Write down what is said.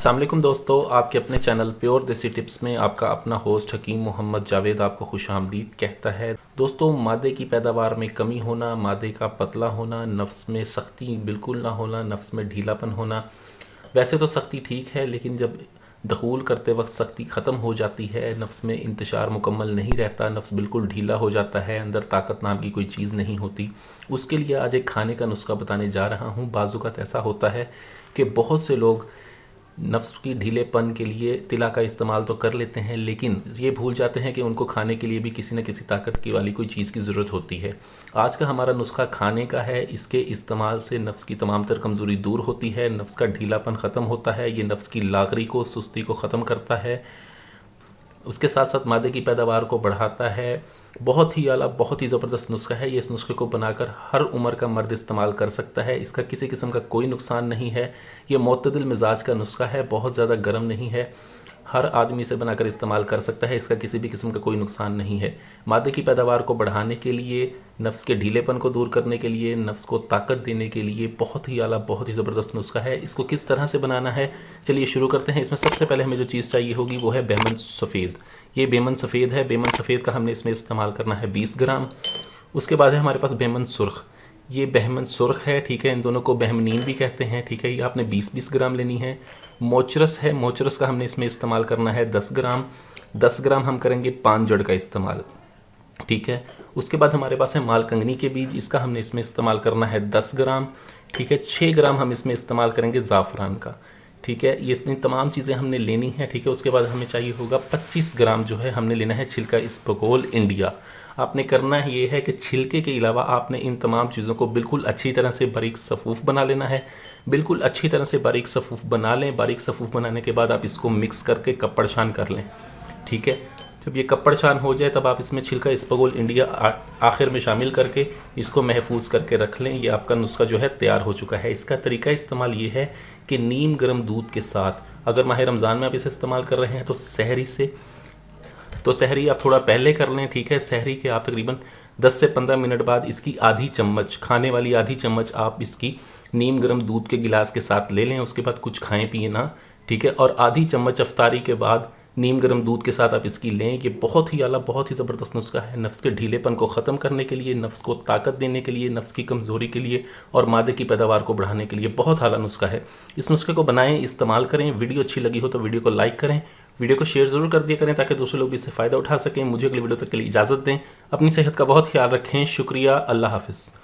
अस्सलाम वालेकुम दोस्तों, आपके अपने चैनल प्योर देसी टिप्स में आपका अपना होस्ट हकीम मोहम्मद जावेद आपको खुशामदीद कहता है। दोस्तों, मादे की पैदावार में कमी होना, मादे का पतला होना, नफ्स में सख्ती बिल्कुल ना होना, नफ्स में ढीलापन होना। वैसे तो सख्ती ठीक है, लेकिन जब दखूल करते वक्त सख्ती ख़त्म हो जाती है, नफ्स में इंतशार मुकम्मल नहीं रहता, नफ्स बिल्कुल ढीला हो जाता है, अंदर ताकत नाम की कोई चीज़ नहीं होती। उसके लिए आज एक खाने का नुस्खा बताने जा रहा हूँ। बाज़ुकात ऐसा होता है कि बहुत से लोग नफ्स की ढीलेपन के लिए तिला का इस्तेमाल तो कर लेते हैं, लेकिन ये भूल जाते हैं कि उनको खाने के लिए भी किसी न किसी ताकत की वाली कोई चीज़ की ज़रूरत होती है। आज का हमारा नुस्खा खाने का है। इसके इस्तेमाल से नफ्स की तमाम तर कमज़ोरी दूर होती है, नफ्स का ढीलापन ख़त्म होता है, ये नफ्स की लागरी को, सुस्ती को ख़त्म करता है। उसके साथ साथ मादे की पैदावार को बढ़ाता है। बहुत ही आला, बहुत ही ज़बरदस्त नुस्खा है। ये इस नुस्खे को बनाकर हर उम्र का मर्द इस्तेमाल कर सकता है। इसका किसी किस्म का कोई नुकसान नहीं है। ये मोतदिल मिजाज का नुस्खा है, बहुत ज़्यादा गर्म नहीं है, हर आदमी से बनाकर इस्तेमाल कर सकता है। इसका किसी भी किस्म का कोई नुकसान नहीं है। मादे की पैदावार को बढ़ाने के लिए, नफ्स के ढीलेपन को दूर करने के लिए, नफ्स को ताकत देने के लिए बहुत ही आला, बहुत ही ज़बरदस्त नुस्खा है। इसको किस तरह से बनाना है, चलिए शुरू करते हैं। इसमें सबसे पहले हमें जो चीज़ चाहिए होगी वो है बेमन सफ़ेद। ये बेमन सफ़ेद है। बेमन सफ़ेद का हमने इसमें इस्तेमाल करना है 20 ग्राम। उसके बाद है हमारे पास बेमन सुर्ख। ये बहमन सुर्ख है, ठीक है। इन दोनों को बहमनीन भी कहते हैं, ठीक है। ये आपने 20-20 ग्राम लेनी है। मोचरस है, मोचरस का हमने इसमें इस्तेमाल करना है 10 ग्राम। 10 ग्राम हम करेंगे पान जड़ का इस्तेमाल, ठीक है। उसके बाद हमारे पास है मालकंगनी के बीज, इसका हमने इसमें इस्तेमाल करना है 10 ग्राम, ठीक है। 6 ग्राम हम इसमें इस्तेमाल करेंगे ज़ाफ़रान का, ठीक है। ये इतनी तमाम चीज़ें हमने लेनी है, ठीक है। उसके बाद हमें चाहिए होगा 25 ग्राम जो है हमने लेना है छिलका इसबगोल इंडिया। आपने करना ये है कि छिलके के अलावा आपने इन तमाम चीज़ों को बिल्कुल अच्छी तरह से बारीक सफ़ूफ़ बना लेना है। बिल्कुल अच्छी तरह से बारीक सफ़ूफ़ बना लें। बारीक सफ़ूफ़ बनाने के बाद आप इसको मिक्स करके कपड़ छान कर लें, ठीक है। जब ये कपड़ छान हो जाए तब आप इसमें छिलका इसबगोल इंडिया आखिर में शामिल करके इसको महफूज करके रख लें। ये आपका नुस्खा जो है तैयार हो चुका है। इसका तरीका इस्तेमाल ये है कि नीम गर्म दूध के साथ, अगर माह रमज़ान में आप इसे इस्तेमाल कर रहे हैं तो सहरी आप थोड़ा पहले कर लें, ठीक है। सहरी के आप तकरीबन 10 से 15 मिनट बाद इसकी आधी चम्मच, खाने वाली आधी चम्मच आप इसकी नीम गर्म दूध के गिलास के साथ ले लें। उसके बाद कुछ खाएं पिए ना, ठीक है। और आधी चम्मच अफ्तारी के बाद नीम गर्म दूध के साथ आप इसकी लें। ये बहुत ही आला, बहुत ही ज़बरदस्त नुस्खा है नफ्स के ढीलेपन को ख़त्म करने के लिए, नफ्स को ताकत देने के लिए, नफ्स की कमज़ोरी के लिए और मादे की पैदावार को बढ़ाने के लिए बहुत आला नुस्खा है। इस नुस्खे को बनाएं, इस्तेमाल करें। वीडियो अच्छी लगी हो तो वीडियो को लाइक करें, वीडियो को शेयर ज़रूर कर दिया करें ताकि दूसरे लोग भी इससे फ़ायदा उठा सकें। मुझे अगली वीडियो तक के लिए इजाज़त दें। अपनी सेहत का बहुत ख्याल रखें। शुक्रिया। अल्लाह हाफ़िज़।